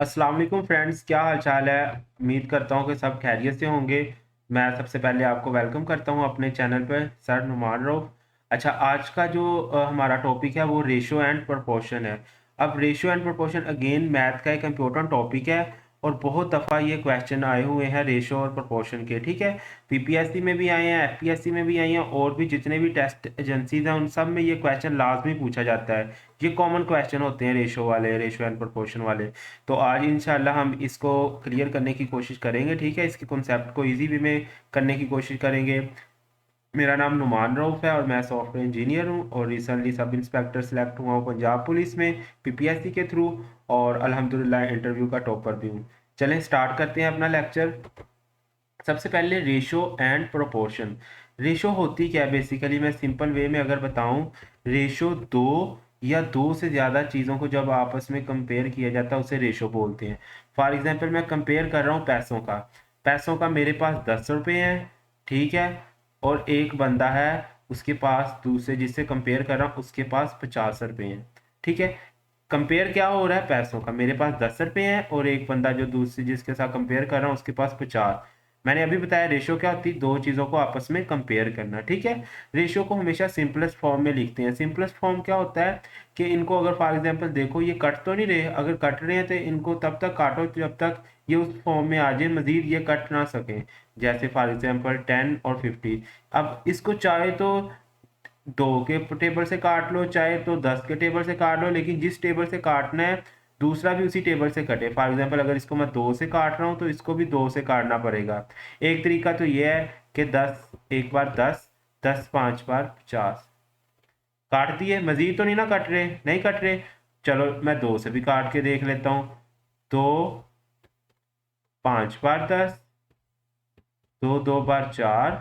अस्सलाम वालेकुम फ्रेंड्स, क्या हाल चाल है। उम्मीद करता हूँ कि सब खैरियत से होंगे। मैं सबसे पहले आपको वेलकम करता हूँ अपने चैनल पर, सर नुमान रऊफ। अच्छा, आज का जो हमारा टॉपिक है वो रेशो एंड प्रोपोर्शन है। अब ratio and proportion again math का एक इम्पोर्टेंट टॉपिक है और बहुत दफ़ा ये क्वेश्चन आए हुए हैं रेशो और प्रोपोर्शन के। ठीक है, पीपीएससी में भी आए हैं, एफपीएससी में भी आए हैं, और भी जितने भी टेस्ट एजेंसीज हैं उन सब में ये क्वेश्चन लाजमी पूछा जाता है। ये कॉमन क्वेश्चन होते हैं रेशो वाले, रेशो एंड प्रोपोर्शन वाले। तो आज इंशाल्लाह हम इसको क्लियर करने की कोशिश करेंगे। ठीक है, इसके कॉन्सेप्ट को इजी वे में करने की कोशिश करेंगे। मेरा नाम नुमान रऊफ है और मैं सॉफ्टवेयर इंजीनियर हूँ और रिसेंटली सब इंस्पेक्टर सेलेक्ट हुआ हूँ पंजाब पुलिस में पीपीएससी के थ्रू, और अल्हम्दुलिल्लाह इंटरव्यू का टॉपर भी हूँ। चलें स्टार्ट करते हैं अपना लेक्चर। सबसे पहले रेशो एंड प्रोपोर्शन। रेशो होती क्या है बेसिकली, मैं सिंपल वे में अगर बताऊं, रेशो दो या दो से ज़्यादा चीज़ों को जब आपस में कंपेयर किया जाता है उसे रेशो बोलते हैं। फॉर एग्जांपल मैं कंपेयर कर रहा हूँ पैसों का। पैसों का मेरे पास 10 रुपये हैं, ठीक है, और एक बंदा है उसके पास, दूसरे जिससे कंपेयर कर रहा हूँ उसके पास 50 रुपये हैं। ठीक है, कंपेयर क्या हो रहा है, पैसों का। मेरे पास 10 रुपये हैं और एक बंदा जो दूसरी जिसके साथ कंपेयर कर रहा हूँ उसके पास 50। मैंने अभी बताया रेशो क्या होती है, दो चीज़ों को आपस में कंपेयर करना। ठीक है, रेशो को हमेशा सिंपलेस्ट फॉर्म में लिखते हैं। सिंपलेस्ट फॉर्म क्या होता है कि इनको अगर फॉर एग्जांपल देखो ये कट तो नहीं रहे, अगर कट रहे हैं तो इनको तब तक काटो जब तक ये उस फॉर्म में आ जाए, मजीद ये कट ना सके। जैसे फॉर एग्जांपल 10 और 50। अब इसको चाहे तो 2 के टेबल से काट लो, चाहे तो 10 के टेबल से काट लो, लेकिन जिस टेबल से काटना है दूसरा भी उसी टेबल से कटे। फॉर एग्जांपल अगर इसको मैं 2 से काट रहा हूँ तो इसको भी 2 से काटना पड़ेगा। एक तरीका तो ये है कि 10 एक बार 10, 10 5 बार 50 काट दिए, मजीद तो नहीं ना कट रहे, नहीं कट रहे। चलो मैं 2 से भी काट के देख लेता हूँ। 2 5 बार 10, 2 2 बार 4,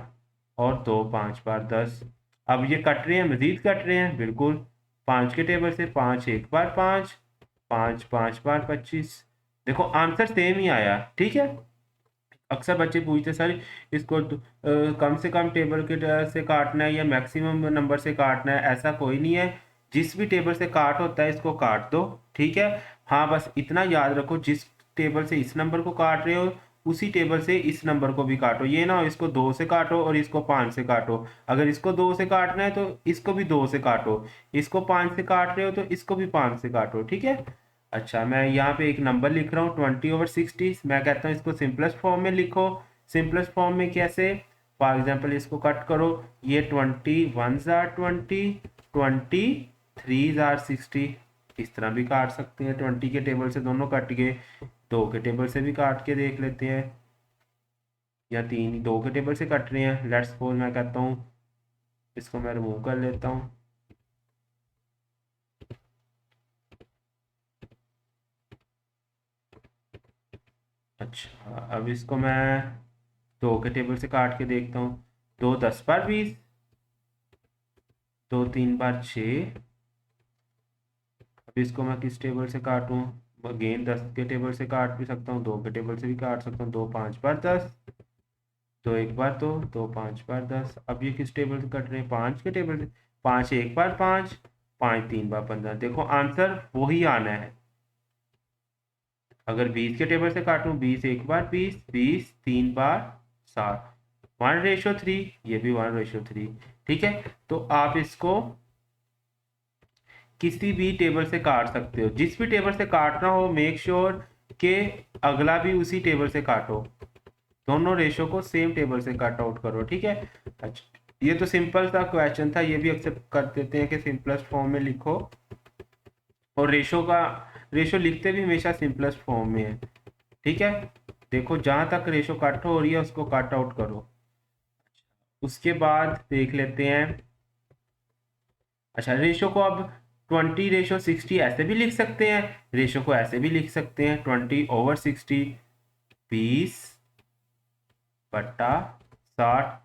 और 2 5 बार 10। अब ये कट रहे हैं, मजीद कट रहे हैं, बिल्कुल। 5 के टेबल से 5 एक बार 5, 5 5 बार 25। देखो आंसर सेम ही आया। ठीक है, अक्सर बच्चे पूछते सर इसको कम से कम टेबल के से काटना है या मैक्सिमम नंबर से काटना है। ऐसा कोई नहीं है, जिस भी टेबल से काट होता है इसको काट दो। ठीक है, हाँ बस इतना याद रखो, जिस टेबल से इस नंबर को काट रहे हो उसी टेबल से इस नंबर को भी काटो। ये ना हो इसको 2 से काटो और इसको 5 से काटो। अगर इसको 2 से काटना है तो इसको भी 2 से काटो, इसको 5 से काट रहे हो तो इसको भी 5 से काटो। ठीक है। अच्छा, मैं यहाँ पे एक नंबर लिख रहा हूँ 20/60। मैं कहता हूँ इसको सिंपलेस्ट फॉर्म में लिखो। सिंपलेस्ट फॉर्म में कैसे, फॉर एग्जांपल इसको कट करो, ये 21 जार 20, 23 जार 60। इस तरह भी काट सकते हैं, 20 के टेबल से दोनों कट गए। 2 के टेबल से भी काट के देख लेते हैं, या 2 के टेबल से कट रहे हैं। लेट्स सपोज मैं कहता हूँ इसको मैं रिमूव कर लेता हूँ। अच्छा, अब इसको मैं 2 के टेबल से काट के देखता हूँ। 2 10 बार 20, 2 3 बार 6। अब इसको मैं किस टेबल से काटूँ, अगेन 10 के टेबल से काट भी सकता हूँ, 2 के टेबल से भी काट सकता हूँ। 2 5 बार 10, 2 एक बार 2, 2 5 बार 10। अब ये किस टेबल से कट रहे हैं, 5 के टेबल से। 5 एक बार 5, 5 3 बार 15। देखो आंसर वही आना है। अगर 20 के टेबल से काटूं, 20 एक बार 20, 20 3 बार 7, 1/3। ये भी 1/3। ठीक है, तो आप इसको किसी भी टेबल से काट सकते हो। जिस भी टेबल से काटना हो मेक श्योर कि अगला भी उसी टेबल से काटो, दोनों रेशो को सेम टेबल से कट आउट करो। ठीक है। अच्छा, ये तो सिंपल सा क्वेश्चन था, ये भी एक्सेप्ट कर देते हैं कि सिंपलेस्ट फॉर्म में लिखो। और रेशो लिखते भी हमेशा सिंपलेस्ट फॉर्म में है। ठीक है, देखो जहां तक रेशो कट हो रही है उसको कट आउट करो। उसके बाद देख लेते हैं। अच्छा, रेशो को अब 20/60 ऐसे भी लिख सकते हैं, रेशो को ऐसे भी लिख सकते हैं 20/60, 20/60।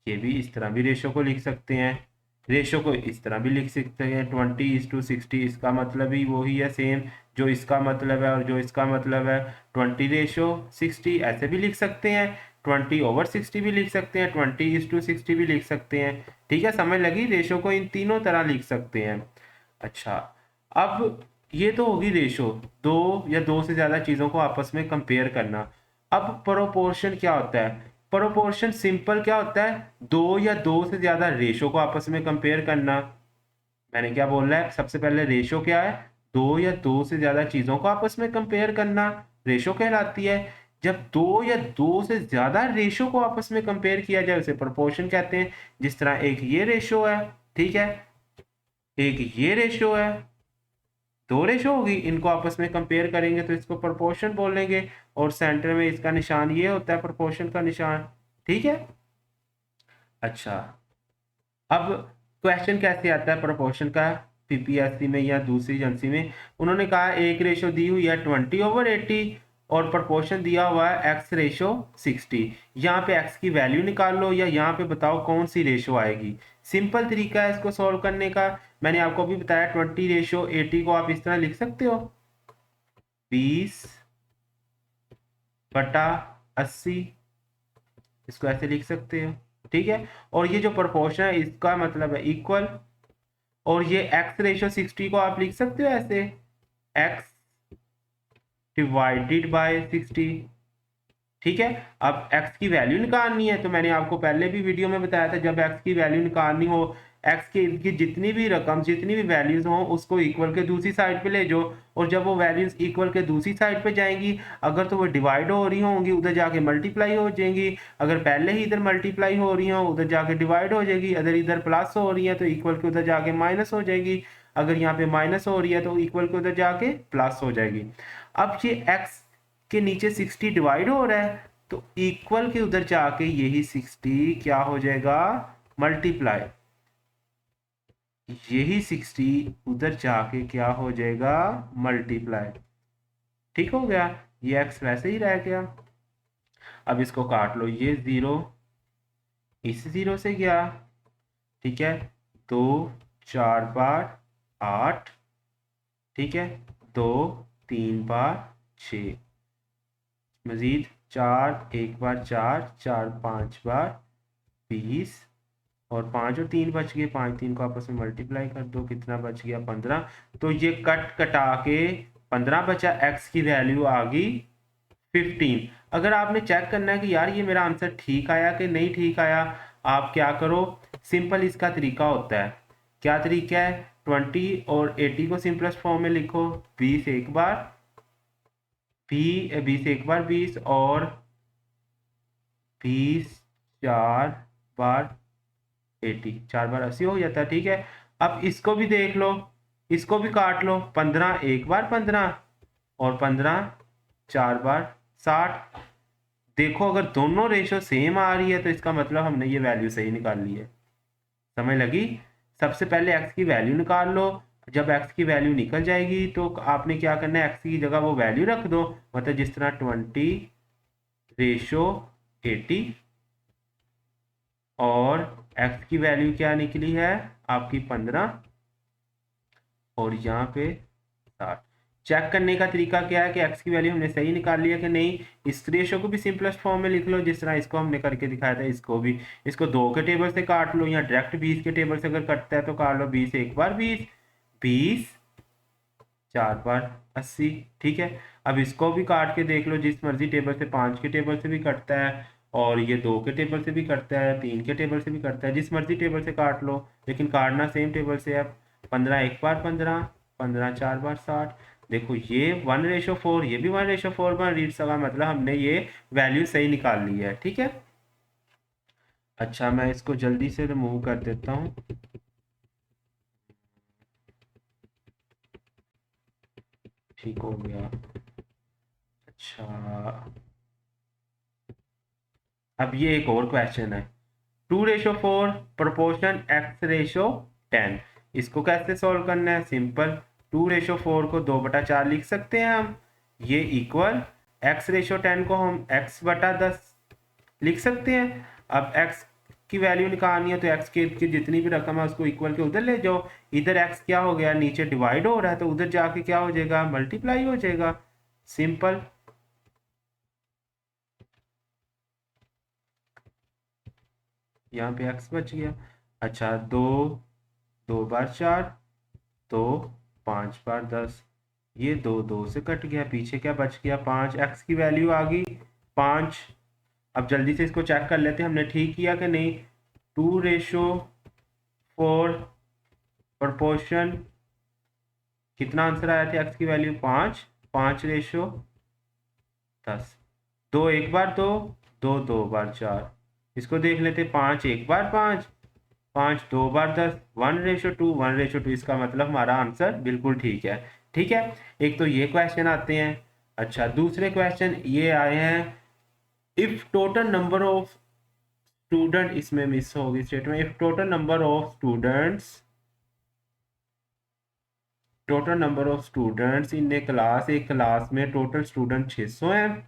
ये भी इस तरह भी रेशो को लिख सकते हैं। रेशो को इस तरह भी लिख सकते हैं 20:60। इसका मतलब ही वही है सेम जो इसका मतलब है और जो इसका मतलब है। 20/60 ऐसे भी लिख सकते हैं, 20/60 भी लिख सकते हैं, 20:60 भी लिख सकते हैं। ठीक है, समझ लगी, रेशो को इन तीनों तरह लिख सकते हैं। अच्छा, अब ये तो होगी रेशो, दो या दो से ज्यादा चीजों को आपस में कंपेयर करना। अब प्रोपोर्शन क्या होता है? प्रोपोर्शन सिंपल क्या होता है? दो या दो से ज्यादा रेशो को आपस में कंपेयर करना। मैंने क्या बोल रहा है? सबसे पहले रेशो क्या है? दो या दो से ज्यादा चीजों को आपस में कंपेयर करना रेशो कहलाती है। जब दो या दो से ज्यादा रेशो को आपस में कंपेयर किया जाए उसे प्रोपोर्शन कहते हैं। जिस तरह एक ये रेशो है, ठीक है, एक ये रेशो है, दो रेशो होगी, इनको आपस में कंपेयर करेंगे तो इसको प्रोपोर्शन बोलेंगे। और सेंटर में इसका निशान ये होता है, प्रोपोर्शन का निशान, ठीक है। अच्छा, अब क्वेश्चन कैसे आता है प्रोपोर्शन का पीपीएससी में या दूसरी एजेंसी में? उन्होंने कहा एक रेशो दी हुई है 20/80 और प्रोपोर्शन दिया हुआ है x/60। यहाँ पे x की वैल्यू निकाल लो या यहाँ पे बताओ कौन सी रेशो आएगी। सिंपल तरीका है इसको सॉल्व करने का। मैंने आपको अभी बताया 20/80 को आप इस तरह लिख सकते हो, 20/80, इसको ऐसे लिख सकते हो, ठीक है। और ये जो प्रोपोर्शन है इसका मतलब है इक्वल। और ये x/60 को आप लिख सकते हो ऐसे, x डिवाइडेड बाय 60, ठीक है। अब x की वैल्यू निकालनी है तो मैंने आपको पहले भी वीडियो में बताया था, जब x की वैल्यू निकालनी हो, x के इर्द गिर्द जितनी भी रकम जितनी भी वैल्यूज हो उसको इक्वल के दूसरी साइड पे ले जाओ। और जब वो वैल्यूज इक्वल के दूसरी साइड पे जाएंगी, अगर तो वो डिवाइड हो रही होंगी उधर जाके मल्टीप्लाई हो जाएंगी, अगर पहले ही इधर मल्टीप्लाई हो रही हो उधर जाके डिवाइड हो जाएगी, अगर इधर प्लस हो रही है तो इक्वल के उधर जाके माइनस हो जाएगी, अगर यहाँ पे माइनस हो रही है तो इक्वल के उधर जाके प्लस हो जाएगी। अब ये x के नीचे 60 डिवाइड हो रहा है तो इक्वल के उधर जाके यही 60 क्या हो जाएगा? मल्टीप्लाई। यही 60 उधर जाके क्या हो जाएगा? मल्टीप्लाई। ठीक हो गया, ये x वैसे ही रह गया। अब इसको काट लो, ये 0 इस 0 से गया, ठीक है। 2 4 बार 8, ठीक है। 2 3 बार 6, मजीद 4 1 बार 4 4 5 बार 20, और 5 और 3 बच गए, 5 3 को आपस में मल्टीप्लाई कर दो, कितना बच गया? 15। तो ये कट कटा के 15 बचा, x की वैल्यू आ गई 15। अगर आपने चेक करना है कि यार ये मेरा आंसर ठीक आया कि नहीं ठीक आया, आप क्या करो, सिंपल इसका तरीका होता है। क्या तरीका है? 20 और 80 को सिंपलेस्ट फॉर्म में लिखो, 20 एक बार 20 एक बार 20, और 20 4 बार 80, 4 बार 80 हो जाता है, ठीक है। अब इसको भी देख लो, इसको भी काट लो, 15 एक बार 15 और 15 4 बार 60। देखो अगर दोनों रेशो सेम आ रही है तो इसका मतलब हमने ये वैल्यू सही निकाल ली है। समझ लगी? सबसे पहले x की वैल्यू निकाल लो, जब x की वैल्यू निकल जाएगी तो आपने क्या करना है, x की जगह वो वैल्यू रख दो, मतलब जिस तरह 20/80, और x की वैल्यू क्या निकली है आपकी 15, और यहाँ पे 60। चेक करने का तरीका क्या है कि x की वैल्यू हमने सही निकाल लिया कि नहीं। इस रेशो को भी सिंपलेस्ट फॉर्म में लिख लो जिस तरह इसको हमने करके दिखाया था, इसको भी, इसको 2 के टेबल से काट लो या डायरेक्ट 20 के टेबल से अगर कटता है तो काट लो, 20 एक बार 20, 20 4 बार 80, ठीक है। अब इसको भी काट के देख लो, जिस मर्जी टेबल से, 5 के टेबल से भी कटता है, और ये 2 के टेबल से भी कटता है, 3 के टेबल से भी कटता है, जिस मर्जी टेबल से काट लो, लेकिन काटना सेम टेबल से है। 15 एक बार 15, 15 4 बार 60। देखो ये 1/4, ये भी 1/4 बन रीड सका, मतलब हमने ये वैल्यू सही निकाल ली है, ठीक है। अच्छा, मैं इसको जल्दी से रिमूव कर देता हूँ। ठीक हो गया। अच्छा, अब ये एक और क्वेश्चन है, 2/4 प्रोपोर्शन x/10। इसको कैसे सॉल्व करना है? सिंपल, 2/4 को 2/4 लिख सकते हैं हम, ये इक्वल x/10 को हम x/10 लिख सकते हैं। अब x की वैल्यू निकालनी है तो x की जितनी भी रकम है उसको इक्वल के उधर ले जाओ, इधर x क्या हो गया, नीचे डिवाइड हो रहा है तो उधर जाके क्या हो जाएगा? मल्टीप्लाई हो जाएगा। सिंपल, यहाँ पे x बच गया। अच्छा, 2 2 बार 4, तो 5 बार 10, ये दो दो से कट गया, पीछे क्या बच गया 5, एक्स की वैल्यू आ गई 5। अब जल्दी से इसको चेक कर लेते हैं हमने ठीक किया कि नहीं। 2:4 प्रोपोर्शन, कितना आंसर आया था, एक्स की वैल्यू 5, 5:10। दो एक बार दो, दो दो बार 4। इसको देख लेते, 5 एक बार 5, 5 दो बार 10, 1:2, 1:2। इसका मतलब हमारा आंसर बिल्कुल ठीक है। ठीक है, एक तो ये क्वेश्चन आते हैं। अच्छा, दूसरे क्वेश्चन ये आए हैं, if total number of student, इसमें मिस होगी statement, if total number of students in A class, एक क्लास में टोटल स्टूडेंट 600 हैं,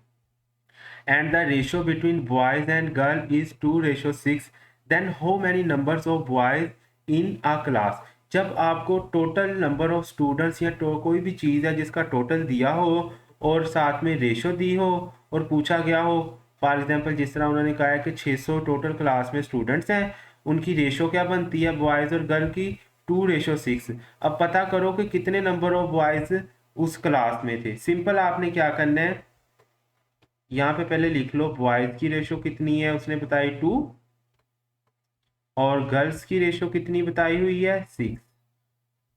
and the ratio between boys and girl is 2:6, then how many numbers of boys in a class? जब आपको total number of students या कोई भी चीज़ है जिसका टोटल दिया हो और साथ में रेशो दी हो और पूछा गया हो, फॉर एग्जांपल जिस तरह उन्होंने कहा है कि 600 टोटल क्लास में स्टूडेंट्स हैं, उनकी रेशो क्या बनती है बॉयज़ और गर्ल की, 2:6। अब पता करो कि कितने नंबर ऑफ बॉयज़ उस क्लास में थे। सिंपल, आपने क्या करना है, यहाँ पे पहले लिख लो बॉयज की रेशो कितनी है, उसने बताई 2, और गर्ल्स की रेशो कितनी बताई हुई है 6,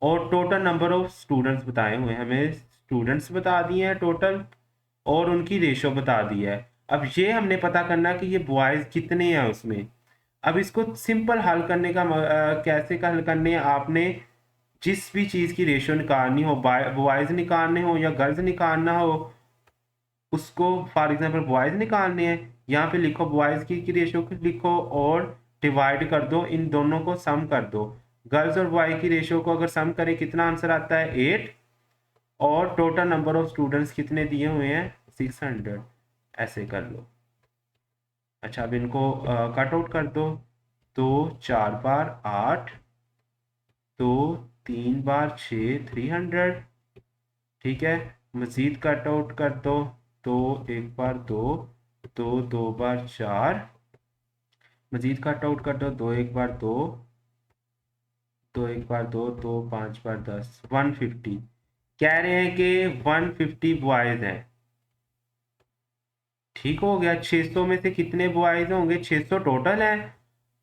और टोटल नंबर ऑफ स्टूडेंट्स बताए हुए हैं, हमें स्टूडेंट्स बता दिए हैं टोटल और उनकी रेशो बता दी है। अब ये हमने पता करना कि ये बॉयज कितने हैं उसमें। अब इसको सिंपल हल करने का कैसे हल करने हैं, आपने जिस भी चीज़ की रेशो निकालनी हो, बॉयज निकालने हो या गर्ल्स निकालना हो, उसको फॉर एग्जांपल बॉयज निकालने हैं, यहाँ पे लिखो बॉयज की रेशियो लिखो और डिवाइड कर दो, इन दोनों को सम कर दो। गर्ल्स और बॉय की रेशियो को अगर सम करें कितना आंसर आता है 8, और टोटल नंबर ऑफ स्टूडेंट्स कितने दिए हुए हैं 600, ऐसे कर लो। अच्छा, अब इनको कट आउट कर दो, तो 4 बार 8, तो 3 बार 6, 300। ठीक है, मजीद कट आउट कर दो, तो 1 बार 2, तो 2 बार 4, मजीद कट आउट कर दो, 2 1 बार 2, 2 1 बार 2, तो 5 बार 10, 150। कह रहे हैं कि 150 बॉयज हैं। ठीक हो गया, 600 में से कितने बॉयज होंगे, 600 टोटल हैं।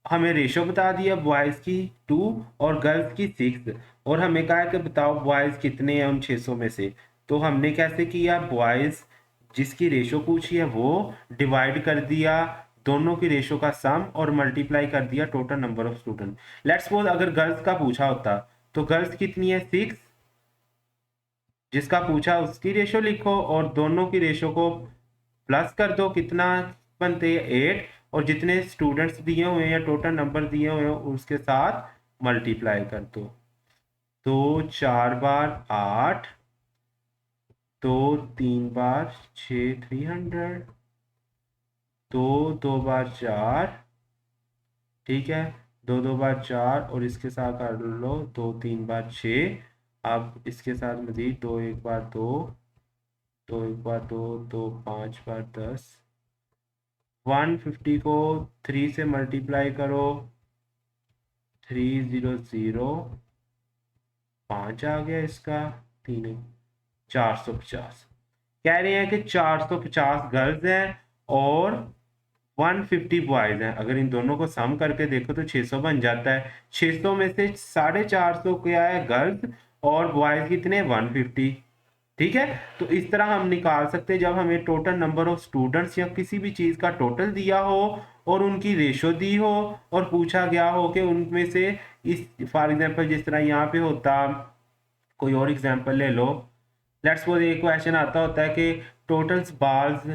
हमें रेशो बता दिया बॉयज की 2 और गर्ल्स की 6, और हमें कहा है कि बताओ बॉयज कितने हैं उन 600 में से। तो हमने कैसे किया, बॉयज जिसकी रेशो पूछी है वो डिवाइड कर दिया दोनों की रेशो का सम और मल्टीप्लाई कर दिया total number of student. Let's suppose अगर गर्ल्स का पूछा होता, तो गर्ल्स कितनी है 6, जिसका पूछा उसकी रेशो लिखो और दोनों की रेशो को प्लस कर दो, कितना बनते हैं 8, और जितने स्टूडेंट्स दिए हुए हैं टोटल नंबर दिए हुए हैं उसके साथ मल्टीप्लाई कर दो। तो 4 बार 8, तो 3 बार 6, 300, तो 2 बार 4। ठीक है, 2 2 बार 4, और इसके साथ कर लो 2 3 बार 6। अब इसके साथ मजीद 2 1 बार 2, 2 1 बार 2, तो 5 बार 10। 150 को 3 से मल्टीप्लाई करो, 300, 5 आ गया इसका, 3 450। कह रहे हैं कि 450 गर्ल्स हैं और 150 बॉयज हैं। अगर इन दोनों को सम करके देखो तो 600 बन जाता है। 600 में से 450 क्या है गर्ल्स, और बॉयज कितने 150। ठीक है, तो इस तरह हम निकाल सकते हैं जब हमें टोटल नंबर ऑफ स्टूडेंट्स या किसी भी चीज का टोटल दिया हो और उनकी रेशो दी हो और पूछा गया हो कि उनमें से, इस फॉर एग्जांपल जिस तरह यहाँ पे होता, कोई और एग्जांपल ले लो। लेट्स सपोज एक क्वेश्चन आता होता है कि टोटल बाल्स,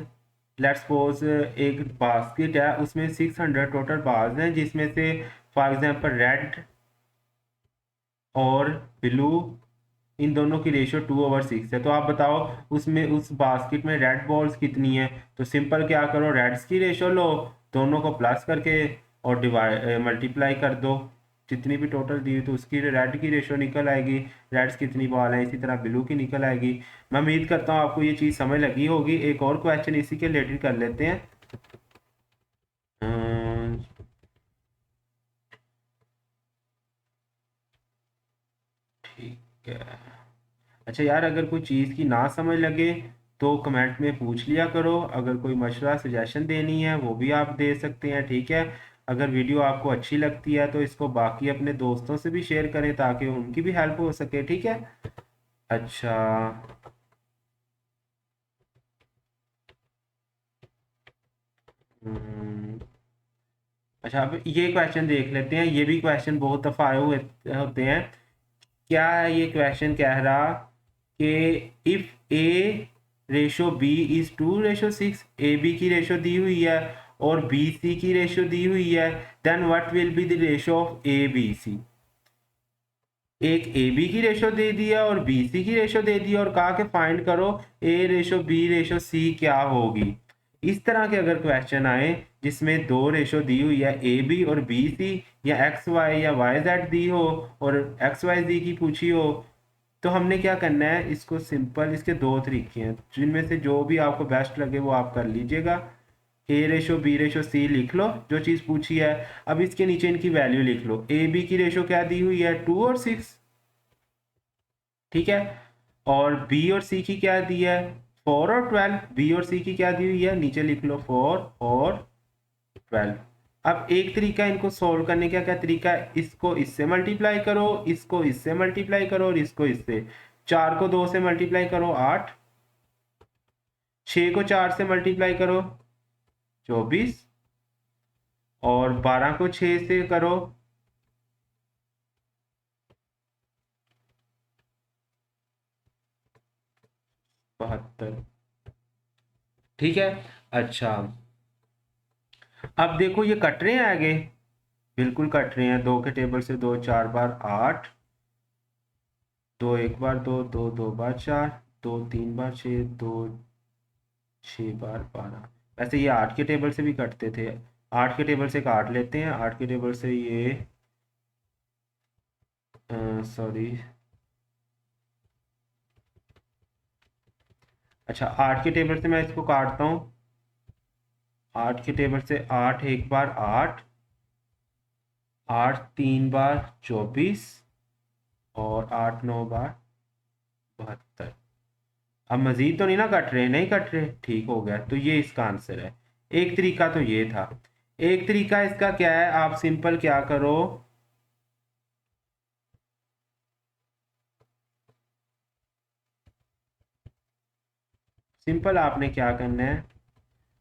लेट्स सपोज एक बास्केट है उसमें 600 टोटल बाल्स हैं, जिसमें से फॉर एग्जांपल रेड और ब्लू, इन दोनों की रेशियो 2/6 है। तो आप बताओ उसमें उस बास्केट में रेड बॉल्स कितनी है। तो सिंपल क्या करो, रेड्स की रेशियो लो, दोनों को प्लस करके और डिवाइड मल्टीप्लाई कर दो, जितनी भी टोटल दी तो उसकी रेड की रेशियो निकल आएगी, रेड्स कितनी बॉल है, इसी तरह ब्लू की निकल आएगी। मैं उम्मीद करता हूँ आपको ये चीज़ समझ लगी होगी। एक और क्वेश्चन इसी के रिलेटेड कर लेते हैं। अम्म, ठीक है, अच्छा यार, अगर कोई चीज़ की ना समझ लगे तो कमेंट में पूछ लिया करो। अगर कोई मशवरा सजेशन देनी है वो भी आप दे सकते हैं, ठीक है। अगर वीडियो आपको अच्छी लगती है तो इसको बाकी अपने दोस्तों से भी शेयर करें ताकि उनकी भी हेल्प हो सके, ठीक है। अच्छा। हम्म, अच्छा, अब ये क्वेश्चन देख लेते हैं। ये भी क्वेश्चन बहुत दफ़ा आए हुए होते हैं। क्या है ये क्वेश्चन? कह रहा कि if A ratio B is 2:6, A B की रेशो दी हुई है और बी सी की रेशो दी हुई है, then what will be the ratio of A B C. एक ए बी की रेशो दे दिया और बी सी की रेशो दे दिया और कहा कि फाइंड करो ए रेशो बी रेशो सी क्या होगी। इस तरह के अगर क्वेश्चन आए जिसमें दो रेशो दी हुई है ए बी और बी सी, या एक्स वाई या वाई जेड दी हो और एक्स वाई जी की पूछी हो, तो हमने क्या करना है, इसको सिंपल, इसके दो तरीके हैं जिनमें से जो भी आपको बेस्ट लगे वो आप कर लीजिएगा। ए रेशो बी रेशो सी लिख लो जो चीज़ पूछी है। अब इसके नीचे इनकी वैल्यू लिख लो। ए बी की रेशो क्या दी हुई है? 2 और 6, ठीक है। और बी और सी की क्या दी है? 4 और 12। बी और सी की क्या दी हुई है? नीचे लिख लो 4 और 12। अब एक तरीका इनको सोल्व करने का, क्या तरीका है, इसको इससे मल्टीप्लाई करो, इसको इससे मल्टीप्लाई करो और इसको इससे। 4 को 2 से मल्टीप्लाई करो 8, 6 को 4 से मल्टीप्लाई करो 24, और 12 को 6 से करो 72, ठीक है। अच्छा, अब देखो ये कट रहे हैं आगे, बिल्कुल कट रहे हैं। 2 के टेबल से 2 4 बार 8, 2 1 बार 2, 2 2 बार 4, 2 3 बार 6, 2 6 बार 12। वैसे ये 8 के टेबल से भी कटते थे। 8 के टेबल से काट लेते हैं। 8 के टेबल से ये, सॉरी, अच्छा, 8 के टेबल से मैं इसको काटता हूँ। 8 के टेबल से 8 1 बार 8, 8 3 बार 24, और 8 9 बार 72। अब मजीद तो नहीं ना कट रहे? नहीं कट रहे, ठीक हो गया। तो ये इसका आंसर है। एक तरीका तो ये था। एक तरीका इसका क्या है, आप सिंपल क्या करो, सिंपल आपने क्या करना है,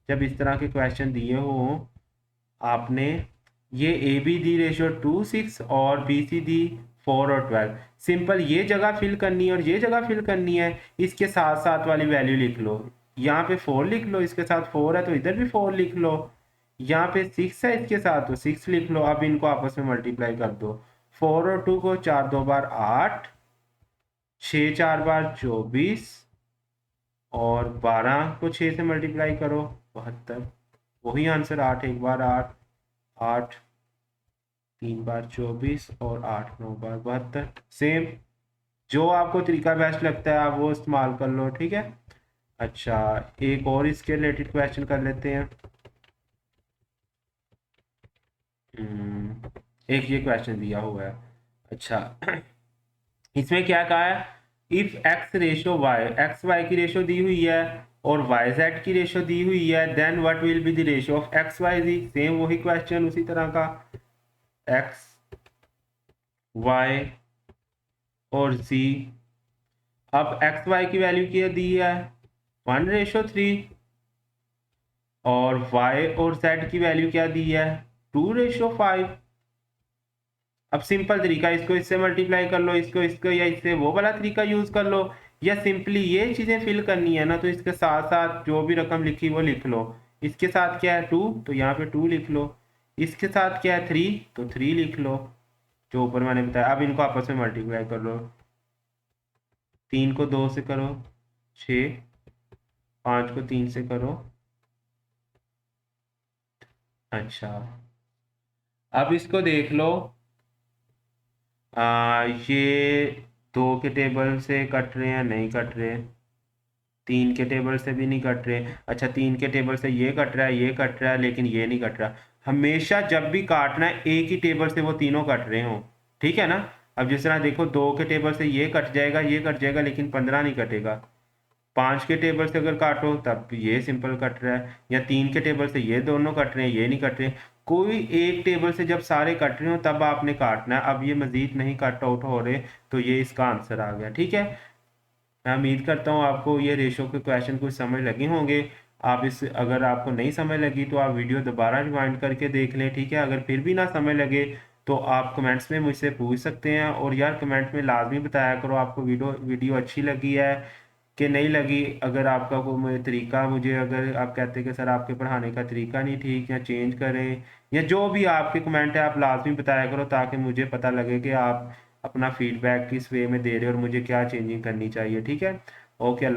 जब इस तरह के क्वेश्चन दिए हो, आपने ये ए बी दी रेशो 2 6 और बी सी दी 4 और 12, सिंपल ये जगह फिल करनी है और ये जगह फिल करनी है। इसके साथ साथ वाली वैल्यू लिख लो। यहाँ पे 4 लिख लो, इसके साथ 4 है तो इधर भी 4 लिख लो। यहाँ पे 6 है इसके साथ तो 6 लिख लो। अब इनको आपस में मल्टीप्लाई कर दो। 4 और 2 को 4 2 बार 8, 6 4 बार 24, और 12 को 6 से मल्टीप्लाई करो 72। वही आंसर, 8 1 बार 8, 8 3 बार 24, और 8 9 बार 72। सेम, जो आपको तरीका बेस्ट लगता है आप वो इस्तेमाल कर लो, ठीक है। अच्छा, एक और इसके रिलेटेड क्वेश्चन कर लेते हैं। एक ये क्वेश्चन दिया हुआ है। अच्छा, इसमें क्या कहा है, if X ratio Y, X Y की रेशो दी हुई है और वाई जेड की रेशो दी हुई है, then what will be the ratio of X Y Z. Same वही क्वेश्चन उसी तरह का, एक्स वाई और जी। अब एक्स वाई की वैल्यू क्या दी है? 1:3। और y और z की वैल्यू क्या दी है? 2:5। अब सिंपल तरीका, इसको इससे मल्टीप्लाई कर लो, इसको इसको, या इससे वो वाला तरीका यूज कर लो, या सिंपली ये चीजें फिल करनी है ना तो इसके साथ साथ जो भी रकम लिखी वो लिख लो। इसके साथ क्या है 2, तो यहाँ पे 2 लिख लो। इसके साथ क्या है 3, तो 3 लिख लो, जो ऊपर मैंने बताया। अब इनको आपस में मल्टीप्लाई कर लो। 3 को 2 से करो 6, 5 को 3 से करो। अच्छा, अब इसको देख लो। ये 2 के टेबल से कट रहे हैं? नहीं कट रहे। 3 के टेबल से भी नहीं कट रहे। अच्छा, 3 के टेबल से ये कट रहा है, ये कट रहा है, लेकिन ये नहीं कट रहा। हमेशा जब भी काटना है एक ही टेबल से वो तीनों कट रहे हो, ठीक है ना। अब जिस तरह देखो 2 के टेबल से ये कट जाएगा, लेकिन 15 नहीं कटेगा। 5 के टेबल से अगर काटो तब ये सिंपल कट रहा है, या 3 के टेबल से ये दोनों कट रहे हैं, ये नहीं कट रहे। कोई एक टेबल से जब सारे कट रहे हो तब आपने काटना है। अब ये मजीद नहीं कट आउट हो रहे, तो ये इसका आंसर आ गया। ठीक है, मैं उम्मीद करता हूँ आपको ये रेशो के क्वेश्चन कुछ समझ लगे होंगे। आप इस अगर आपको नहीं समझ लगी तो आप वीडियो दोबारा रिवाइंड करके देख लें। ठीक है, अगर फिर भी ना समझ लगे तो आप कमेंट्स में मुझसे पूछ सकते हैं। और यार कमेंट में लाजमी बताया करो आपको वीडियो अच्छी लगी है कि नहीं लगी। अगर आपका कोई तरीका, मुझे अगर आप कहते हैं कि सर आपके पढ़ाने का तरीका नहीं ठीक, या चेंज करें, या जो भी आपके कमेंट है आप लाजमी बताया करो, ताकि मुझे पता लगे कि आप अपना फीडबैक किस वे में दे रहे हो और मुझे क्या चेंजिंग करनी चाहिए। ठीक है, ओके।